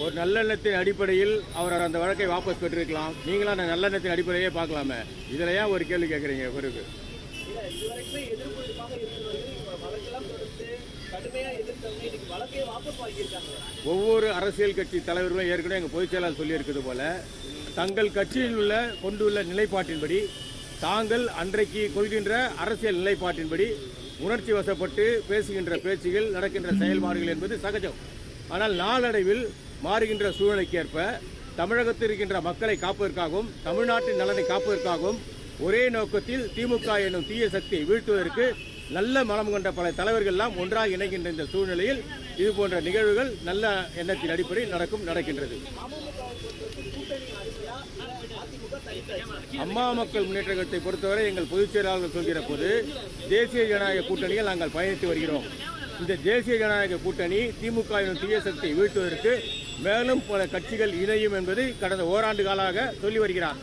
ஒரு நல்லெண்ணத்தின் அடிப்படையில் அவர் அந்த வழக்கை வாபஸ் பெற்றிருக்கலாம். நீங்களும் அந்த நல்லெண்ணத்தின் அடிப்படையே பார்க்கலாமே. இதில் ஏன் ஒரு கேள்வி கேட்குறீங்க? பிறகு ஒவ்வொரு அரசியல் கட்சி தலைவர்களும் ஏற்கனவே எங்கள் பொதுச் செயலாளர் சொல்லியிருக்கிறது போல தங்கள் கட்சியில் கொண்டுள்ள நிலைப்பாட்டின்படி தாங்கள் அன்றைக்கு கொள்கின்ற அரசியல் நிலைப்பாட்டின்படி உணர்ச்சி வசப்பட்டு பேசுகின்ற பேச்சுகள் நடக்கின்ற செயல்பாடுகள் என்பது சகஜம். ஆனால் நாளடைவில் மாறுகின்ற சூழ்நிலைக்கேற்ப தமிழகத்தில் இருக்கின்ற மக்களை காப்பதற்காகவும் தமிழ்நாட்டின் நலனை காப்பதற்காகவும் ஒரே நோக்கத்தில் திமுக என்னும் தீய சக்தியை வீழ்த்துவதற்கு நல்ல மனம் கொண்ட பல தலைவர்கள் எல்லாம் ஒன்றாக இணைகின்ற இந்த சூழ்நிலையில் இது போன்ற நிகழ்வுகள் நல்ல எண்ணத்தின் அடிப்படையில் நடக்கின்றது. அம்மா மக்கள் முன்னேற்ற கழகத்தை பொறுத்தவரை எங்கள் பொதுச் செயலாளர்கள் சொல்கிற போது தேசிய ஜனநாயக கூட்டணியில் நாங்கள் பயணித்து வருகிறோம். இந்த தேசிய ஜனநாயக கூட்டணி திமுக எனும் தீய சக்தியை வீழ்த்துவதற்கு மேலும் பல கட்சிகள் இணையும் என்பதை கடந்த ஓராண்டு காலாக சொல்லி வருகிறார்.